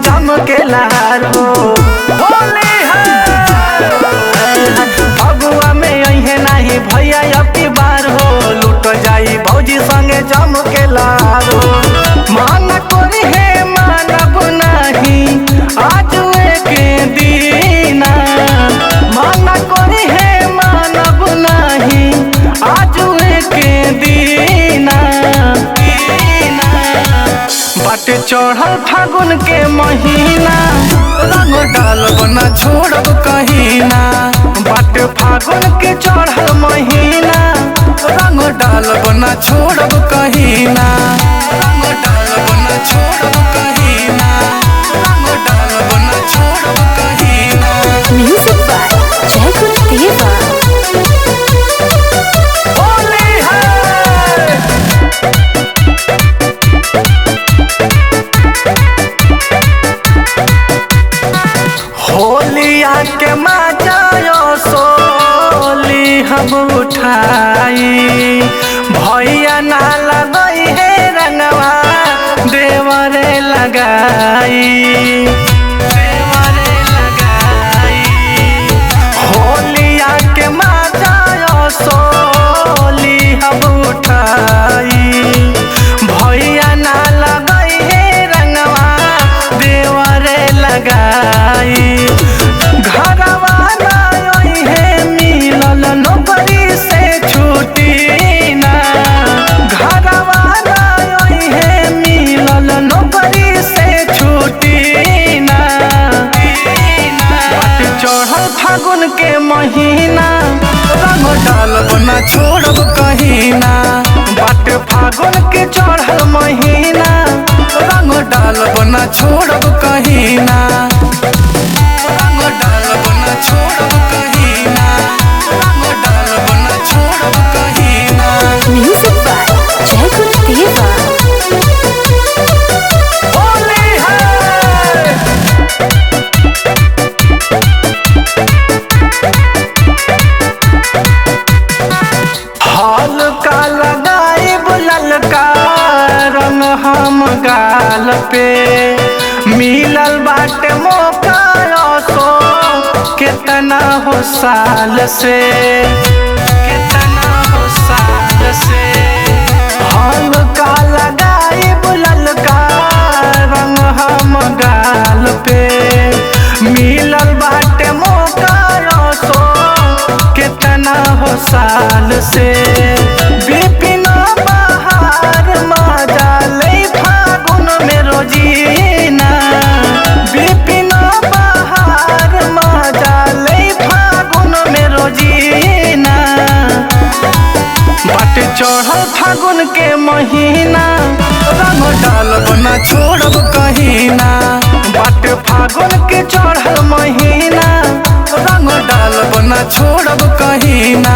जम के लहार हो। होली है फगुआ में अहे नहीं भैया अब की बार हो, लूट जाई भौजी संगे जम के लहार हो। माना कोरी है मानब नहीं आज के दीना, माना कोरी है मानब नहीं आज के दीना। बाटे चढ़ल फागुन के महीना, रंग डालब न छोड़ब कहीं ना। बाटे फागुन के चढ़ल महीना, रंग डालब न छोड़ब कहीं ना। रंग डालब न छोड़ब कहीं ना, रंग डालब न छोड़ब कहीं ना। म्यूजिक बाय जय गुरुदेवा। होली है होलिया के मजा सोली हम उठाई, भैया ना लगई है रंगवा देवरे लगाई, देवरे लगाई। होलिया के मजा सोली हम उठाई, भैया ना लगई है रंगवा देवरे लगाई। घरवा नहीं है मिलल नौकरी से छुट्टी ना, घरवा नहीं है मिलल नौकरी से छुट्टी ना। बाटे चढ़ल फागुन के महीना, रंग डालब न छोड़ब कहीं ना। बाटे फागुन के चढ़ल महीना, रंग डालब न छोड़ब कहीं ना। रंग डालब न छोड़ब कहीं ना, रंग डालब न छोड़ब कहीं ना। म्यूजिक बाय जय गुरुदेवा। होली है हल्का लगाई ललका रंग हम गाल पे, मिलल बाटे मौका सो कितना हो साल से, कितना हो साल से। हल्का लगाई ललका रंग हम गाल पे, मिलल बाटे मौका सो कितना हो साल से। बिपिन बहार मजा ले फागुन में रोजीना, बिपिन बहार मजा ले फागुन में रोजीना। बाटे चढ़ल फागुन के महीना, रंग डालब न छोड़ब कहीं ना। बाटे फागुन के चढ़ल महीना, रंग डालब न छोड़ब कहीं ना।